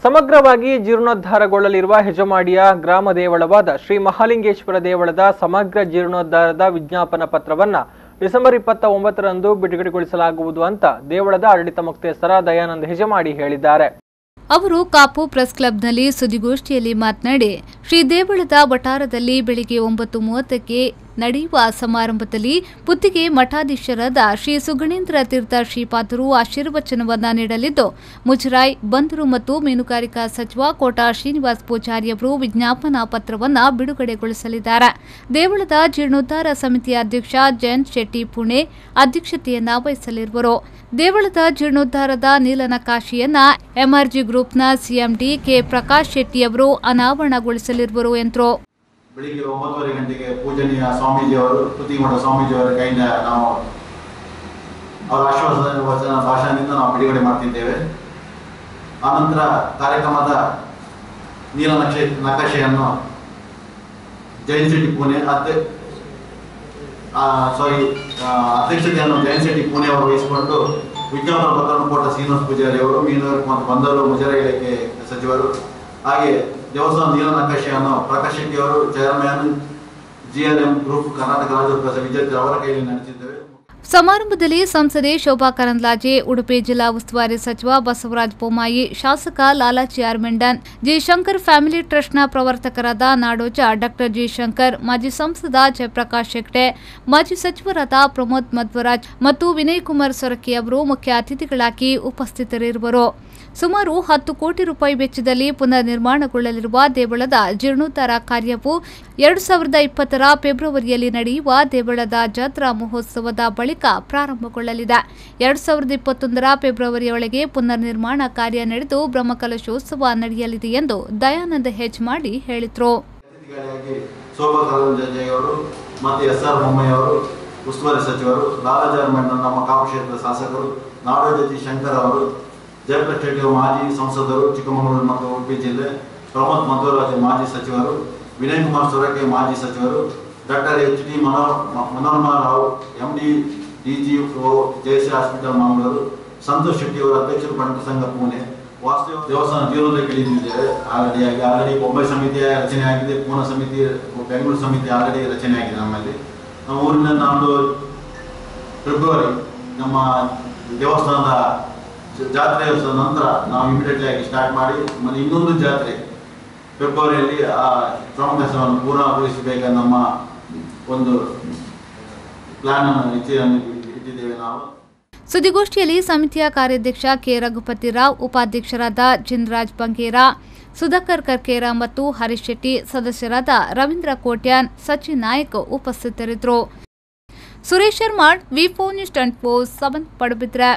ಸಮಗ್ರವಾಗಿ ಜೀರ್ಣೋದ್ಧಾರಗೊಳ್ಳಲಿರುವ ಹೆಜಮಾಡಿಯ ಗ್ರಾಮ ದೇವಳವಾದ ಶ್ರೀ ಮಹಾಲಿಂಗೇಶ್ವರ ದೇವಳದ ಸಮಗ್ರ ಜೀರ್ಣೋದ್ಧಾರದ ವಿಜ್ಞಾಪನ ಪತ್ರವನ್ನು ಡಿಸೆಂಬರ್ 29ರಂದು ಬಿಡುಗಡೆಗೊಳಿಸಲಾಗುವುದು ಅಂತ ದೇವಳದ ಆಡಳಿತ ಮುಖ್ಯಸ್ಥರ ದಯಾನಂದ ಹೆಜಮಾಡಿ ಹೇಳಿದ್ದಾರೆ. ಅವರು ಕಾಪು ಪ್ರೆಸ್ ಕ್ಲಬ್ನಲ್ಲಿ ಸುದ್ದಿಗೋಷ್ಠಿಯಲ್ಲಿ ಮಾತನಾಡಿ, ಶ್ರೀ ದೇವಳದ ವಠಾರದಲ್ಲಿ ಬೆಳಿಗ್ಗೆ 9:30ಕ್ಕೆ ನಡೆಯುವ ಸಮಾರಂಭದಲ್ಲಿ ಪುತ್ತಿಗೆ ಮಠಾಧೀಶರಾದ ಶ್ರೀ ಸುಗಣೇಂದ್ರ ತೀರ್ಥ ಶ್ರೀಪಾದರು ಆಶೀರ್ವಚನವನ್ನ ನೀಡಲಿದ್ದು, ಮುಜರಾಯಿ, ಬಂದರು ಮತ್ತು ಮೀನುಗಾರಿಕಾ ಸಚಿವ ಕೋಟಾ ಶ್ರೀನಿವಾಸ ಪೂಜಾರಿ ಅವರು ವಿಜ್ಞಾಪನಾ ಪತ್ರವನ್ನು ಬಿಡುಗಡೆಗೊಳಿಸಲಿದ್ದಾರೆ. ದೇವಳದ ಜೀರ್ಣೋದ್ಧಾರ ಸಮಿತಿಯ ಅಧ್ಯಕ್ಷ ಜಯಂತ್ ಶೆಟ್ಟಿ ಪುಣೆ ಅಧ್ಯಕ್ಷತೆಯನ್ನ ವಹಿಸಲಿರುವರು. ದೇವಳದ ಜೀರ್ಣೋದ್ಧಾರದ ನೀಲನಕಾಶೆಯನ್ನ ಎಂಆರ್ಜಿ ಗ್ರೂಪ್ನ ಸಿಎಂಡಿ ಕೆ ಪ್ರಕಾಶ್ ಶೆಟ್ಟಿ ಅವರು ಅನಾವರಣಗೊಳಿಸಲಿರುವರು ಎಂದರು. ಬೆಳಿಗ್ಗೆ 9:30 ಗಂಟೆಗೆ ಪೂಜನೀಯ ಸ್ವಾಮೀಜಿಯವರು ಪುತ್ತಿಮಠ ಸ್ವಾಮೀಜಿಯವರ ಕೈಯಿಂದ ನಾವು ಅವರ ಆಶ್ವಾಸದ ವಚನ ಭಾಷಣದಿಂದ ನಾವು ಬಿಡುಗಡೆ ಮಾಡ್ತಿದ್ದೇವೆ. ಆನಂತರ ಕಾರ್ಯಕ್ರಮದ ನಕಾಶೆಯನ್ನು ಜಯಂತ್ ಶೆಟ್ಟಿ ಪುಣೆ ಅಧ್ಯಕ್ಷತೆಯನ್ನು ಜಯಂತ್ ಶೆಟ್ಟಿ ಪುಣೆ ಅವರು ವಹಿಸಿಕೊಂಡು ವಿಜ್ಞಾಪನ ಪತ್ರವನ್ನು ಕೋಟ ಶ್ರೀನಿವಾಸ ಪೂಜಾರಿ ಅವರು, ಮೀನುಗಾರಿಕೆ ಮತ್ತು ಬಂದರು ಮುಜರಾಯಿ ಇಲಾಖೆ ಸಚಿವರು, ಹಾಗೆ ದೇವಸ್ಥಾನ ನೀಲನಕಾಶೆಯನ್ನು ಪ್ರಕಾಶ್ ಶೆಟ್ಟಿ ಅವರು ಚೇರ್ಮನ್ ಜಿಆರ್ಎಂ ಗ್ರೂಪ್ ಕರ್ನಾಟಕ ರಾಜ್ಯೋತ್ಸವ ವಿಜೇತ ಅವರ ಕೈಯಲ್ಲಿ ನಡೆಸಿದ್ದೇವೆ. ಸಮಾರಂಭದಲ್ಲಿ ಸಂಸದೆ ಶೋಭಾ ಕರಂದ್ಲಾಜೆ, ಉಡುಪಿ ಜಿಲ್ಲಾ ಉಸ್ತುವಾರಿ ಸಚಿವ ಬಸವರಾಜ ಬೊಮ್ಮಾಯಿ, ಶಾಸಕ ಲಾಲಾಜಿ ಆರ್ ಮೆಂಡನ್, ಜಯಶಂಕರ್ ಫ್ಯಾಮಿಲಿ ಟ್ರಸ್ಟ್ನ ಪ್ರವರ್ತಕರಾದ ನಾಡೋಜ ಡಾ ಜಿ ಶಂಕರ್, ಮಾಜಿ ಸಂಸದ ಜಯಪ್ರಕಾಶ್ ಹೆಗ್ಡೆ, ಮಾಜಿ ಸಚಿವರಾದ ಪ್ರಮೋದ್ ಮಧ್ವರಾಜ್ ಮತ್ತು ವಿನಯ್ ಕುಮಾರ್ ಸೊರಕೆ ಅವರು ಮುಖ್ಯ ಅತಿಥಿಗಳಾಗಿ ಉಪಸ್ಥಿತರಿರುವರು. ಸುಮಾರು 10 ಕೋಟಿ ರೂಪಾಯಿ ವೆಚ್ಚದಲ್ಲಿ ಪುನರ್ ನಿರ್ಮಾಣಗೊಳ್ಳಲಿರುವ ದೇವಳದ ಜೀರ್ಣೋದ್ಧಾರ ಕಾರ್ಯವು 2020ರ ಫೆಬ್ರವರಿಯಲ್ಲಿ ನಡೆಯುವ ದೇವಳದ ಜಾತ್ರಾ ಮಹೋತ್ಸವದ ಬಳಿಕ ಪ್ರಾರಂಭಗೊಳ್ಳಲಿದೆ. 2021ರ ಫೆಬ್ರವರಿಯೊಳಗೆ ಪುನರ್ ನಿರ್ಮಾಣ ಕಾರ್ಯ ನಡೆದು ಬ್ರಹ್ಮಕಲಶೋತ್ಸವ ನಡೆಯಲಿದೆ ಎಂದು ದಯಾನಂದ ಹೆಜ್ಮಾಡಿ ಹೇಳಿದರು. ಉಸ್ತುವಾರಿ ಸಚಿವರು, ಲಾಲಾಜಿ ಆರ್ ಮೆಂಡನ್ ನಮ್ಮ ಕಾಪು ಕ್ಷೇತ್ರದ ಶಾಸಕರು, ನಾಡೋಜ ಜಿ ಶಂಕರ್ ಅವರು, ಜಯಪ್ರಕಾಶ್ ಶೆಟ್ಟಿ ಮಾಜಿ ಸಂಸದರು ಚಿಕ್ಕಮಗಳೂರು ಮತ್ತು ಉಡುಪಿ ಜಿಲ್ಲೆ, ಪ್ರಮೋದ್ ಮಧ್ವರಾಜ್ ಮಾಜಿ ಸಚಿವರು, ವಿನಯ್ ಕುಮಾರ್ ಸೊರಕೆ ಮಾಜಿ ಸಚಿವರು, doctor H D Manorama Rao MD DGO JC hospital Mangaluru, Santosh Shetty ಅವರ ಅಧ್ಯಕ್ಷರು ಬಂಟ ಸಂಘ ಪುಣೆ, ವಾಸ್ತವ ದೇವಸ್ಥಾನ ಜೀವನದಲ್ಲಿ ಇಳಿದಿದ್ದೇವೆ. ಆಲ್ರೆಡಿ ಬೊಂಬೈ ಸಮಿತಿಯ ರಚನೆ ಆಗಿದೆ, ಪೂರ್ಣ ಸಮಿತಿ ಬೆಂಗಳೂರು ಸಮಿತಿ ಆಲ್ರೆಡಿ ರಚನೆ ಆಗಿದೆ. ನಮ್ಮಲ್ಲಿ ನಮ್ಮ ಊರಿನ ನಮ್ಮದು ಫೆಬ್ರವರಿ ನಮ್ಮ ದೇವಸ್ಥಾನದ ಜಾತ್ರೆ ನಂತರ ನಾವು ಇಮಿಡಿಯೇಟ್ಲಿ ಆಗಿ ಸ್ಟಾರ್ಟ್ ಮಾಡಿ ಮತ್ತೆ ಇನ್ನೊಂದು ಜಾತ್ರೆ ಫೆಬ್ರವರಿಯಲ್ಲಿ ಆ ಪ್ರಮುಖ ಕೆಲಸವನ್ನು ಪೂರ್ಣಗೊಳಿಸಬೇಕೆಂದು ನಮ್ಮ ಒಂದು ಪ್ಲಾನ್ ಅನ್ನು ಇಟ್ಟಿದ್ದೇವೆ ನಾವು. ಸುದ್ದಿಗೋಷ್ಠಿಯಲ್ಲಿ ಸಮಿತಿಯ ಕಾರ್ಯಾಧ್ಯಕ್ಷ ಕೆ ರಘುಪತಿ ರಾವ್, ಉಪಾಧ್ಯಕ್ಷರಾದ ಜಿನ್ರಾಜ್ ಬಂಗೇರಾ, ಸುಧಾಕರ್ ಕರ್ಕೇರ ಮತ್ತು ಹರೀಶ್ ಶೆಟ್ಟಿ, ಸದಸ್ಯರಾದ ರವೀಂದ್ರ ಕೋಟ್ಯಾನ್, ಸಚಿನ್ ನಾಯಕ್ ಉಪಸ್ಥಿತರಿದ್ದರು. ಸುರೇಶ್ ಶರ್ಮಾ, ವಿ4 ನ್ಯೂಸ್ 24 7 ಪಡುಬಿದ್ರೆ.